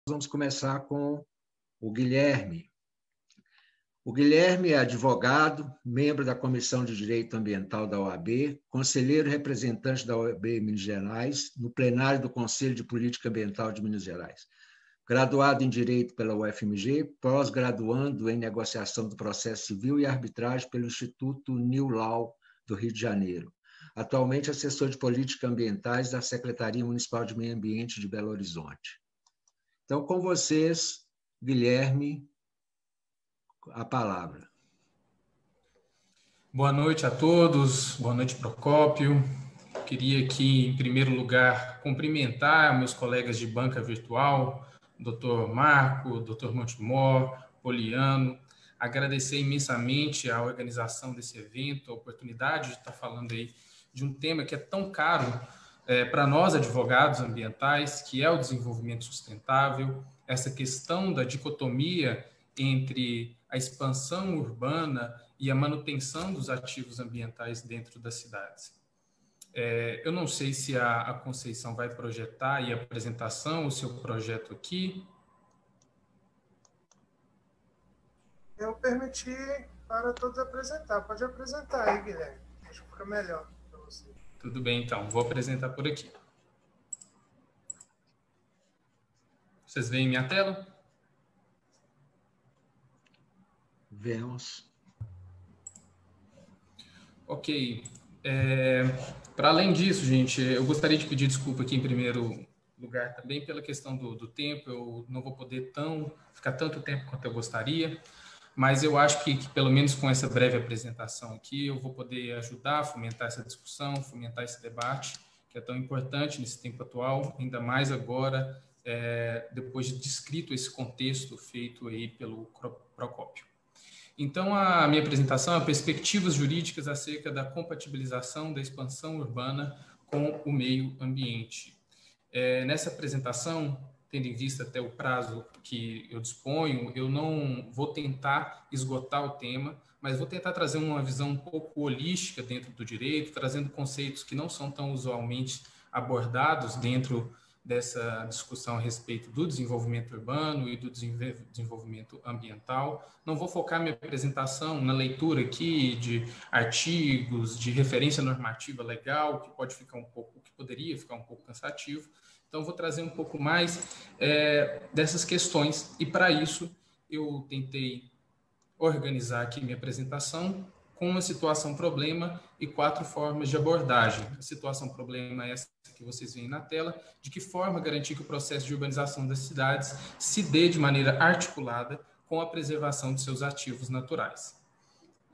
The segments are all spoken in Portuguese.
vamos começar com o Guilherme. O Guilherme é advogado, membro da Comissão de Direito Ambiental da OAB, conselheiro representante da OAB Minas Gerais, no plenário do Conselho de Política Ambiental de Minas Gerais. Graduado em Direito pela UFMG, pós-graduando em Negociação do Processo Civil e Arbitragem pelo Instituto New Law do Rio de Janeiro. Atualmente assessor de Políticas Ambientais da Secretaria Municipal de Meio Ambiente de Belo Horizonte. Então, com vocês, Guilherme, a palavra. Boa noite a todos, boa noite, Procópio. Queria aqui, em primeiro lugar, cumprimentar meus colegas de banca virtual, Dr. Marco, Dr. Montemor, Poliano, agradecer imensamente a organização desse evento, a oportunidade de estar falando aí de um tema que é tão caro para nós, advogados ambientais, que é o desenvolvimento sustentável, essa questão da dicotomia entre a expansão urbana e a manutenção dos ativos ambientais dentro das cidades. Eu não sei se a Conceição vai projetar aí a apresentação, o seu projeto aqui. Eu permiti para todos apresentar. Pode apresentar aí, Guilherme. Acho que fica melhor para você. Tudo bem, então. Vou apresentar por aqui. Vocês veem minha tela? Vemos. Ok. Para além disso, gente, eu gostaria de pedir desculpa aqui em primeiro lugar também pela questão do tempo. Eu não vou poder ficar tanto tempo quanto eu gostaria, mas eu acho que pelo menos com essa breve apresentação aqui eu vou poder ajudar a fomentar essa discussão, fomentar esse debate, que é tão importante nesse tempo atual, ainda mais agora, depois de descrito esse contexto feito aí pelo Procópio. Então, a minha apresentação é perspectivas jurídicas acerca da compatibilização da expansão urbana com o meio ambiente. Nessa apresentação, tendo em vista até o prazo que eu disponho, eu não vou tentar esgotar o tema, mas vou tentar trazer uma visão um pouco holística dentro do direito, trazendo conceitos que não são tão usualmente abordados dentro dessa discussão a respeito do desenvolvimento urbano e do desenvolvimento ambiental. Não vou focar minha apresentação na leitura aqui de artigos, de referência normativa legal, que poderia ficar um pouco cansativo. Então, vou trazer um pouco mais dessas questões. E, para isso, eu tentei organizar aqui minha apresentação com uma situação-problema e 4 formas de abordagem. A situação-problema é essa que vocês veem na tela, de que forma garantir que o processo de urbanização das cidades se dê de maneira articulada com a preservação de seus ativos naturais.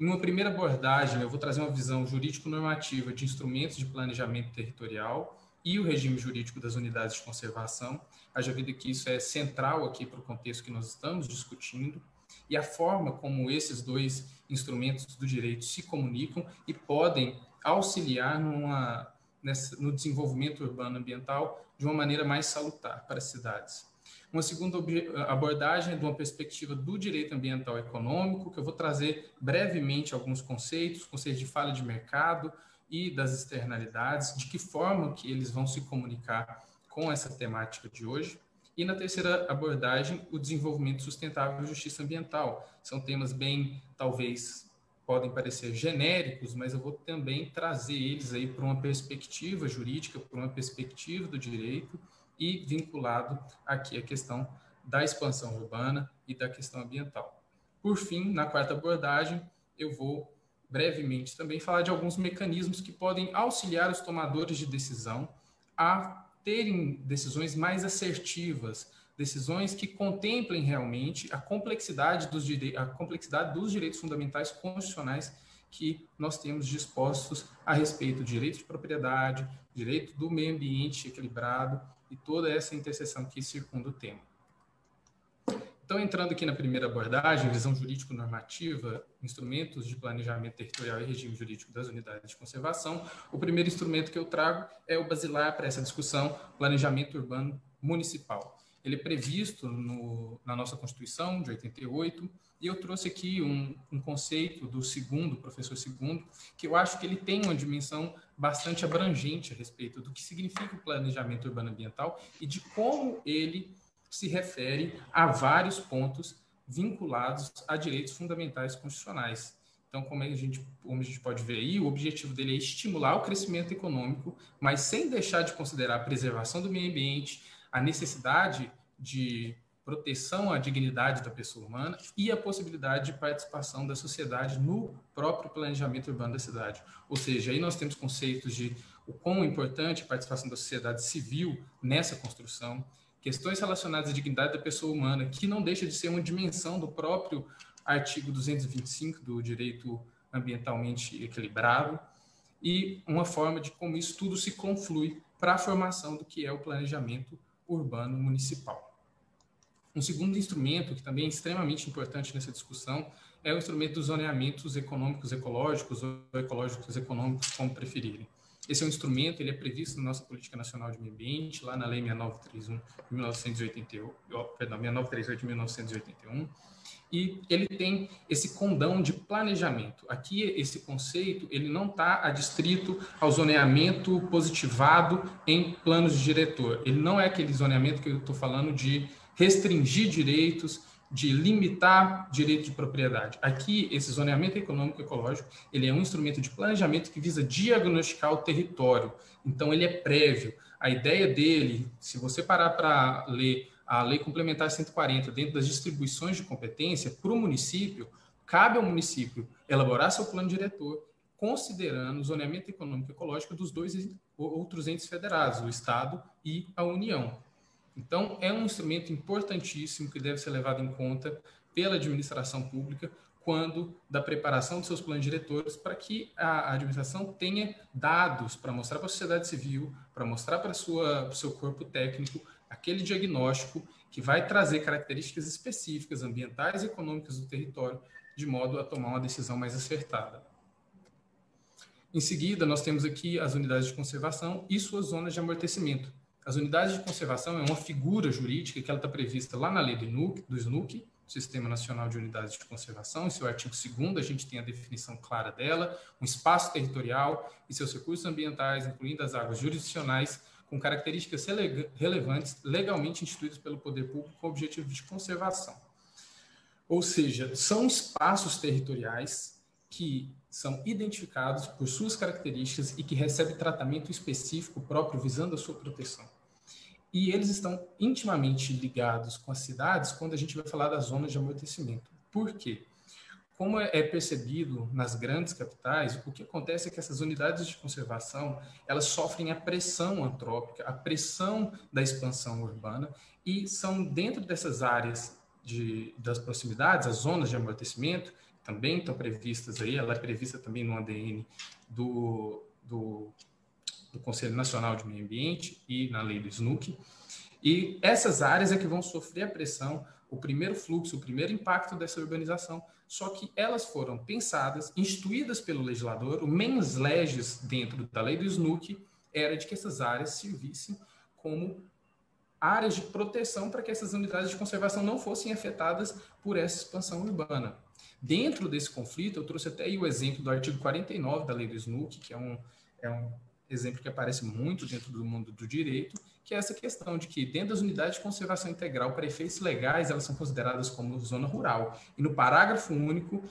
Em uma primeira abordagem, eu vou trazer uma visão jurídico-normativa de instrumentos de planejamento territorial e o regime jurídico das unidades de conservação, haja vida que isso é central aqui para o contexto que nós estamos discutindo, e a forma como esses 2 instrumentos do direito se comunicam e podem auxiliar no desenvolvimento urbano ambiental de uma maneira mais salutar para as cidades. Uma segunda abordagem é de uma perspectiva do direito ambiental econômico, que eu vou trazer brevemente alguns conceitos de falha de mercado e das externalidades, de que forma que eles vão se comunicar com essa temática de hoje. E na terceira abordagem, o desenvolvimento sustentável e justiça ambiental. São temas talvez, podem parecer genéricos, mas eu vou também trazer eles aí para uma perspectiva jurídica, para uma perspectiva do direito e vinculado aqui à questão da expansão urbana e da questão ambiental. Por fim, na quarta abordagem, eu vou brevemente também falar de alguns mecanismos que podem auxiliar os tomadores de decisão a terem decisões mais assertivas, decisões que contemplem realmente a complexidade dos direitos fundamentais constitucionais que nós temos dispostos a respeito do direito de propriedade, direito do meio ambiente equilibrado e toda essa interseção que circunda o tema. Então, entrando aqui na primeira abordagem, visão jurídico-normativa, instrumentos de planejamento territorial e regime jurídico das unidades de conservação, o primeiro instrumento que eu trago é o basilar para essa discussão, planejamento urbano municipal. Ele é previsto na nossa Constituição de 88, e eu trouxe aqui um conceito do professor Segundo, que eu acho que ele tem uma dimensão bastante abrangente a respeito do que significa o planejamento urbano ambiental e de como ele se refere a vários pontos vinculados a direitos fundamentais constitucionais. Então, como a gente pode ver aí, o objetivo dele é estimular o crescimento econômico, mas sem deixar de considerar a preservação do meio ambiente, a necessidade de proteção à dignidade da pessoa humana e a possibilidade de participação da sociedade no próprio planejamento urbano da cidade. Ou seja, aí nós temos conceitos de o quão importante a participação da sociedade civil nessa construção, questões relacionadas à dignidade da pessoa humana, que não deixa de ser uma dimensão do próprio artigo 225 do direito ambientalmente equilibrado, e uma forma de como isso tudo se conflui para a formação do que é o planejamento urbano municipal. Um segundo instrumento, que também é extremamente importante nessa discussão, é o instrumento dos zoneamentos econômicos ecológicos ou ecológicos econômicos, como preferirem. Esse é um instrumento, ele é previsto na nossa Política Nacional de Meio Ambiente, lá na Lei 6931 de 6938 de 1981, e ele tem esse condão de planejamento. Aqui, esse conceito, ele não está adstrito ao zoneamento positivado em planos de diretor. Ele não é aquele zoneamento que eu estou falando de restringir direitos, de limitar direito de propriedade. Aqui, esse zoneamento econômico ecológico, ele é um instrumento de planejamento que visa diagnosticar o território. Então, ele é prévio. A ideia dele, se você parar para ler a Lei Complementar 140, dentro das distribuições de competência, para o município, cabe ao município elaborar seu plano diretor, considerando o zoneamento econômico ecológico dos dois outros entes federados, o Estado e a União. Então, é um instrumento importantíssimo que deve ser levado em conta pela administração pública quando da preparação dos seus planos diretores, para que a administração tenha dados para mostrar para a sociedade civil, para mostrar para o seu corpo técnico, aquele diagnóstico que vai trazer características específicas, ambientais e econômicas do território, de modo a tomar uma decisão mais acertada. Em seguida, nós temos aqui as unidades de conservação e suas zonas de amortecimento. As unidades de conservação é uma figura jurídica que ela está prevista lá na lei do SNUC, Sistema Nacional de Unidades de Conservação. Em seu artigo 2º, a gente tem a definição clara dela, um espaço territorial e seus recursos ambientais, incluindo as águas jurisdicionais, com características relevantes legalmente instituídas pelo poder público com o objetivo de conservação. Ou seja, são espaços territoriais que são identificados por suas características e que recebem tratamento específico próprio visando a sua proteção. E eles estão intimamente ligados com as cidades quando a gente vai falar das zonas de amortecimento. Por quê? Como é percebido nas grandes capitais, o que acontece é que essas unidades de conservação, elas sofrem a pressão antrópica, a pressão da expansão urbana, e são dentro dessas áreas das proximidades, as zonas de amortecimento, também estão previstas aí, ela é prevista também no ADN do Conselho Nacional de Meio Ambiente e na lei do SNUC, e essas áreas é que vão sofrer a pressão, o primeiro fluxo, o primeiro impacto dessa urbanização, só que elas foram pensadas, instituídas pelo legislador, o mens legis dentro da lei do SNUC era de que essas áreas servissem como áreas de proteção para que essas unidades de conservação não fossem afetadas por essa expansão urbana. Dentro desse conflito, eu trouxe até aí o exemplo do artigo 49 da lei do SNUC, que é um exemplo que aparece muito dentro do mundo do direito, que é essa questão de que dentro das unidades de conservação integral, para efeitos legais, elas são consideradas como zona rural. E no parágrafo único,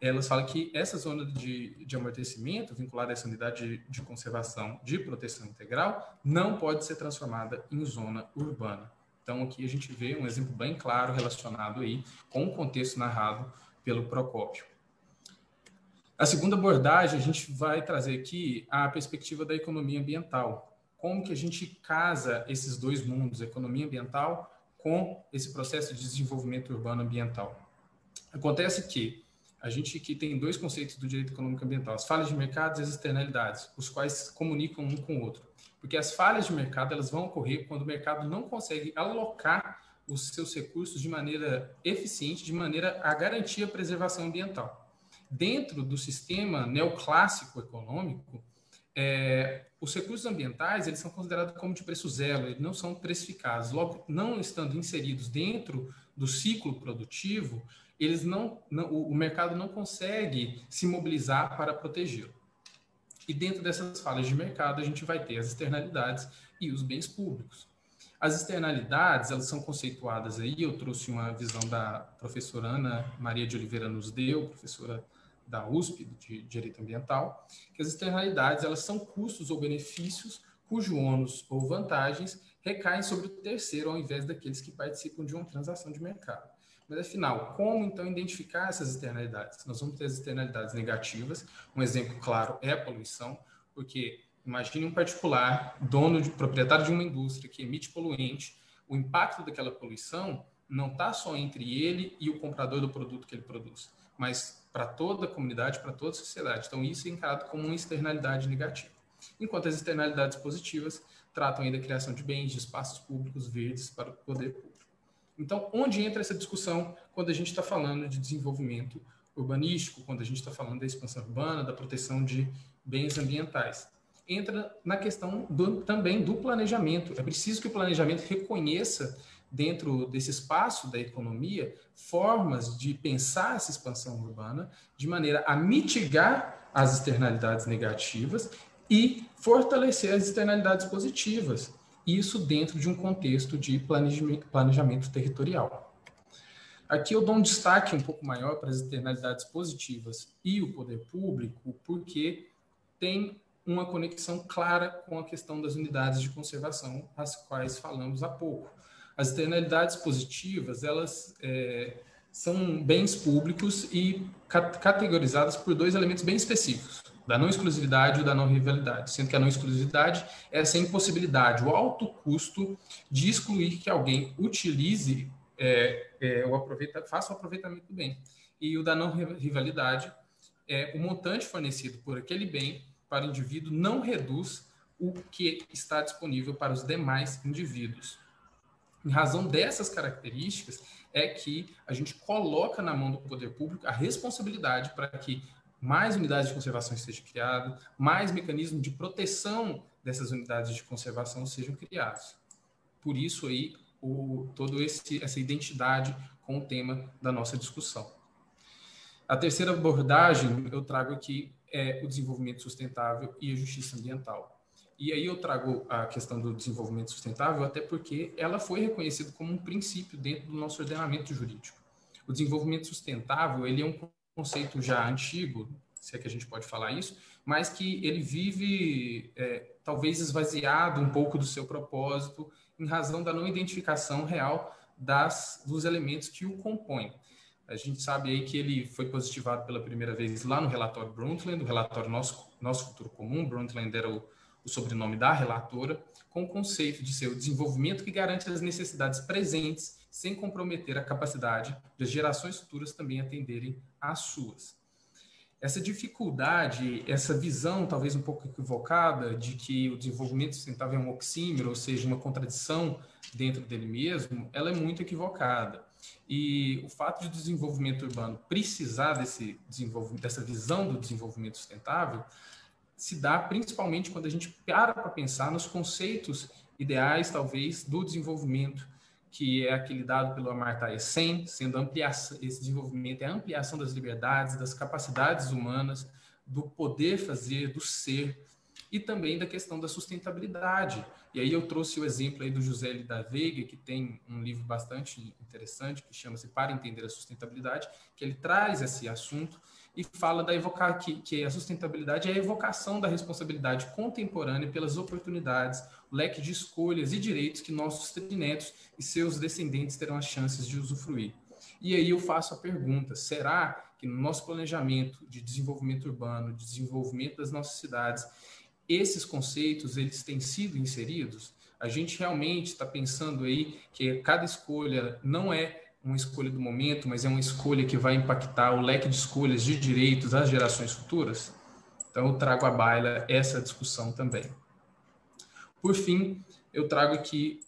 elas falam que essa zona de amortecimento, vinculada a essa unidade de conservação de proteção integral, não pode ser transformada em zona urbana. Então, aqui a gente vê um exemplo bem claro relacionado aí com o contexto narrado pelo Procópio. A segunda abordagem, a gente vai trazer aqui a perspectiva da economia ambiental. Como que a gente casa esses dois mundos, economia ambiental, com esse processo de desenvolvimento urbano ambiental. Acontece que a gente aqui tem dois conceitos do direito econômico ambiental, as falhas de mercado e as externalidades, os quais se comunicam um com o outro. Porque as falhas de mercado elas vão ocorrer quando o mercado não consegue alocar os seus recursos de maneira eficiente, de maneira a garantir a preservação ambiental. Dentro do sistema neoclássico econômico, os recursos ambientais eles são considerados como de preço zero, eles não são precificados. Logo, não estando inseridos dentro do ciclo produtivo, o mercado não consegue se mobilizar para protegê-lo. E dentro dessas falhas de mercado, a gente vai ter as externalidades e os bens públicos. As externalidades, elas são conceituadas aí, eu trouxe uma visão da professora Ana Maria de Oliveira nos deu, professora da USP, de Direito Ambiental, que as externalidades, elas são custos ou benefícios cujo ônus ou vantagens recaem sobre o terceiro ao invés daqueles que participam de uma transação de mercado. Mas, afinal, como, então, identificar essas externalidades? Nós vamos ter as externalidades negativas. Um exemplo claro é a poluição, porque imagine um particular, proprietário de uma indústria que emite poluente, o impacto daquela poluição não está só entre ele e o comprador do produto que ele produz, mas para toda a comunidade, para toda a sociedade. Então, isso é encarado como uma externalidade negativa. Enquanto as externalidades positivas tratam aí da criação de bens, de espaços públicos verdes para o poder público. Então, onde entra essa discussão quando a gente está falando de desenvolvimento urbanístico, quando a gente está falando da expansão urbana, da proteção de bens ambientais? Entra na questão também do planejamento. É preciso que o planejamento reconheça, dentro desse espaço da economia, formas de pensar essa expansão urbana de maneira a mitigar as externalidades negativas e fortalecer as externalidades positivas. Isso dentro de um contexto de planejamento territorial. Aqui eu dou um destaque um pouco maior para as externalidades positivas e o poder público, porque tem uma conexão clara com a questão das unidades de conservação, as quais falamos há pouco. As externalidades positivas, elas são bens públicos e categorizadas por dois elementos bem específicos, da não exclusividade e da não rivalidade, sendo que a não exclusividade é essa impossibilidade, o alto custo de excluir que alguém utilize faça o aproveitamento do bem. E o da não rivalidade é o montante fornecido por aquele bem para o indivíduo não reduz o que está disponível para os demais indivíduos. Em razão dessas características é que a gente coloca na mão do poder público a responsabilidade para que mais unidades de conservação sejam criadas, mais mecanismos de proteção dessas unidades de conservação sejam criados. Por isso aí, toda essa identidade com o tema da nossa discussão. A terceira abordagem eu trago aqui é o desenvolvimento sustentável e a justiça ambiental. E aí eu trago a questão do desenvolvimento sustentável até porque ela foi reconhecida como um princípio dentro do nosso ordenamento jurídico. O desenvolvimento sustentável, ele é um conceito já antigo, se é que a gente pode falar isso, mas que ele vive talvez esvaziado um pouco do seu propósito em razão da não identificação real dos elementos que o compõem. A gente sabe aí que ele foi positivado pela primeira vez lá no relatório Brundtland, o relatório Nosso Futuro Comum. Brundtland era o sobrenome da relatora, com o conceito de ser o desenvolvimento que garante as necessidades presentes sem comprometer a capacidade das gerações futuras também atenderem às suas. Essa dificuldade, essa visão talvez um pouco equivocada de que o desenvolvimento sustentável é um oxímoro, ou seja, uma contradição dentro dele mesmo, ela é muito equivocada. E o fato de o desenvolvimento urbano precisar dessa visão do desenvolvimento sustentável se dá principalmente quando a gente para pensar nos conceitos ideais, talvez, do desenvolvimento, que é aquele dado pelo Amartya Sen, sendo esse desenvolvimento é a ampliação das liberdades, das capacidades humanas, do poder fazer, do ser, e também da questão da sustentabilidade. E aí eu trouxe o exemplo aí do José L. da Veiga, que tem um livro bastante interessante, que chama-se Para Entender a Sustentabilidade, que ele traz esse assunto e fala que a sustentabilidade é a evocação da responsabilidade contemporânea pelas oportunidades, o leque de escolhas e direitos que nossos netos e seus descendentes terão as chances de usufruir. E aí eu faço a pergunta, será que no nosso planejamento de desenvolvimento urbano, de desenvolvimento das nossas cidades, esses conceitos eles têm sido inseridos? A gente realmente está pensando aí que cada escolha não é uma escolha do momento, mas é uma escolha que vai impactar o leque de escolhas de direitos das gerações futuras? Então, eu trago à baila essa discussão também. Por fim, eu trago aqui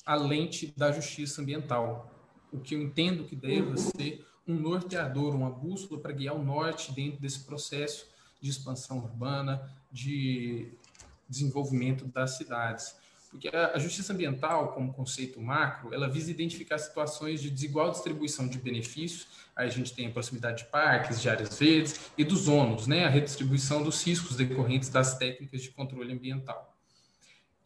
a lente da justiça ambiental, o que eu entendo que deve ser um norteador, uma bússola para guiar o norte dentro desse processo de expansão urbana, de desenvolvimento das cidades. Porque a justiça ambiental, como conceito macro, ela visa identificar situações de desigual distribuição de benefícios. Aí a gente tem a proximidade de parques, de áreas verdes e dos ônus, né? A redistribuição dos riscos decorrentes das técnicas de controle ambiental.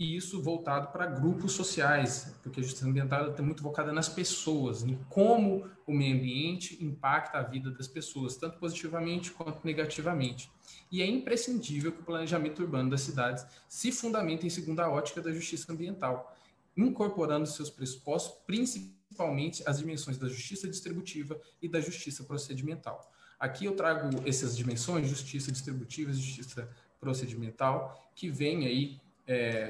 e isso voltado para grupos sociais, porque a justiça ambiental está muito focada nas pessoas, em como o meio ambiente impacta a vida das pessoas, tanto positivamente quanto negativamente. E é imprescindível que o planejamento urbano das cidades se fundamente em segundo a ótica da justiça ambiental, incorporando seus pressupostos, principalmente as dimensões da justiça distributiva e da justiça procedimental. Aqui eu trago essas dimensões, justiça distributiva e justiça procedimental, que vem aí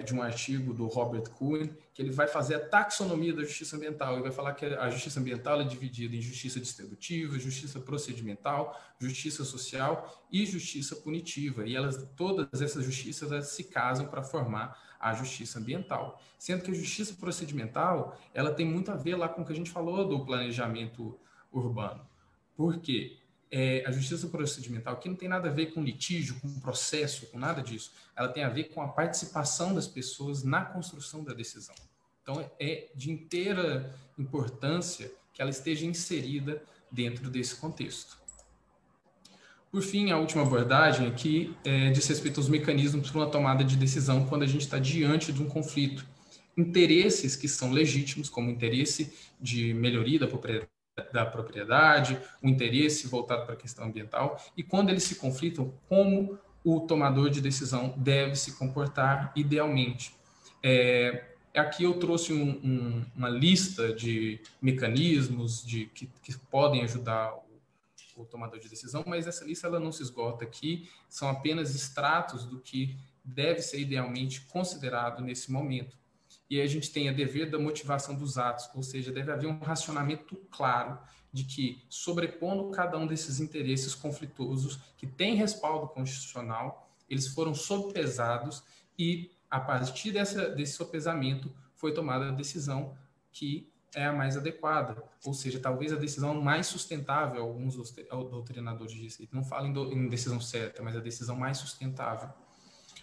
de um artigo do Robert Cohen, que ele vai fazer a taxonomia da justiça ambiental e vai falar que a justiça ambiental é dividida em justiça distributiva, justiça procedimental, justiça social e justiça punitiva. E todas essas justiças se casam para formar a justiça ambiental. Sendo que a justiça procedimental, ela tem muito a ver lá com o que a gente falou do planejamento urbano. Por quê? A justiça procedimental aqui não tem nada a ver com litígio, com processo, com nada disso. Ela tem a ver com a participação das pessoas na construção da decisão. Então, é de inteira importância que ela esteja inserida dentro desse contexto. Por fim, a última abordagem aqui diz respeito aos mecanismos para uma tomada de decisão quando a gente está diante de um conflito. Interesses que são legítimos, como o interesse de melhoria da propriedade, o interesse voltado para a questão ambiental, e quando eles se conflitam, como o tomador de decisão deve se comportar idealmente. Aqui eu trouxe uma lista de mecanismos que podem ajudar o tomador de decisão, mas essa lista ela não se esgota aqui, são apenas extratos do que deve ser idealmente considerado nesse momento. E aí a gente tem a dever da motivação dos atos, ou seja, deve haver um racionamento claro de que, sobrepondo cada um desses interesses conflituosos que tem respaldo constitucional, eles foram sobrepesados e, a partir desse sopesamento, foi tomada a decisão que é a mais adequada, ou seja, talvez a decisão mais sustentável, alguns doutrinadores dizem, não falam em decisão certa, mas a decisão mais sustentável.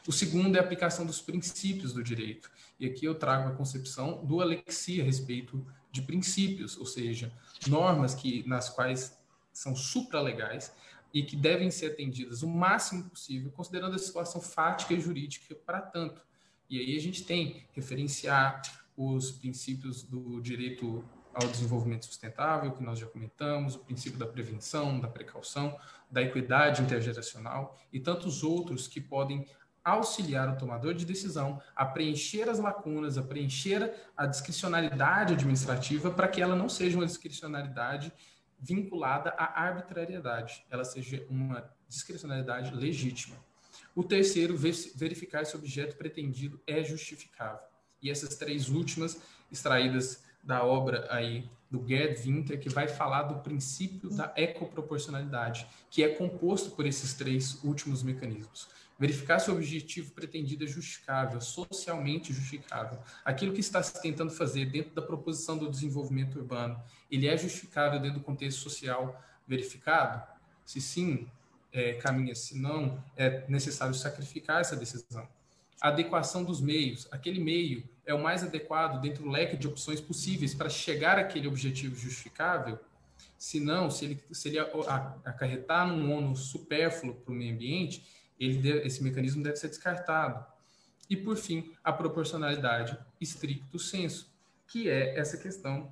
O segundo é a aplicação dos princípios do direito. E aqui eu trago a concepção do alexia a respeito de princípios, ou seja, normas nas quais são supralegais e que devem ser atendidas o máximo possível, considerando a situação fática e jurídica para tanto. E aí a gente tem referenciar os princípios do direito ao desenvolvimento sustentável, que nós já comentamos, o princípio da prevenção, da precaução, da equidade intergeracional e tantos outros que podem auxiliar o tomador de decisão a preencher as lacunas, a preencher a discricionalidade administrativa para que ela não seja uma discricionalidade vinculada à arbitrariedade, ela seja uma discricionalidade legítima. O terceiro, verificar se o objeto pretendido é justificável. E essas três últimas, extraídas da obra aí do Gerd Winter, que vai falar do princípio da ecoproporcionalidade, que é composto por esses três últimos mecanismos. Verificar se o objetivo pretendido é justificável, socialmente justificável. Aquilo que está se tentando fazer dentro da proposição do desenvolvimento urbano, ele é justificável dentro do contexto social verificado? Se sim, caminha. Se não, é necessário sacrificar essa decisão. A adequação dos meios. Aquele meio é o mais adequado dentro do leque de opções possíveis para chegar àquele objetivo justificável? Se não, se ele acarretar num ônus supérfluo para o meio ambiente, esse mecanismo deve ser descartado. E, por fim, a proporcionalidade stricto sensu, que é essa questão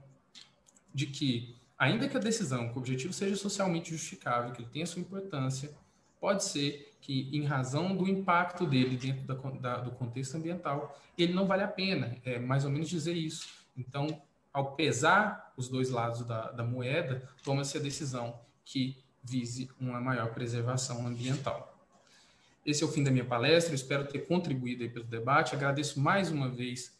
de que, ainda que a decisão, que o objetivo seja socialmente justificável, que ele tenha sua importância, pode ser que, em razão do impacto dele dentro do contexto ambiental, ele não vale a pena. É mais ou menos dizer isso. Então, ao pesar os dois lados da moeda, toma-se a decisão que vise uma maior preservação ambiental. Esse é o fim da minha palestra, eu espero ter contribuído aí pelo debate. Agradeço mais uma vez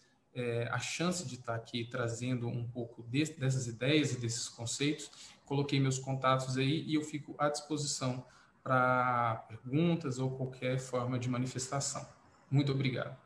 a chance de estar aqui trazendo um pouco dessas ideias e desses conceitos. Coloquei meus contatos aí e eu fico à disposição para perguntas ou qualquer forma de manifestação. Muito obrigado.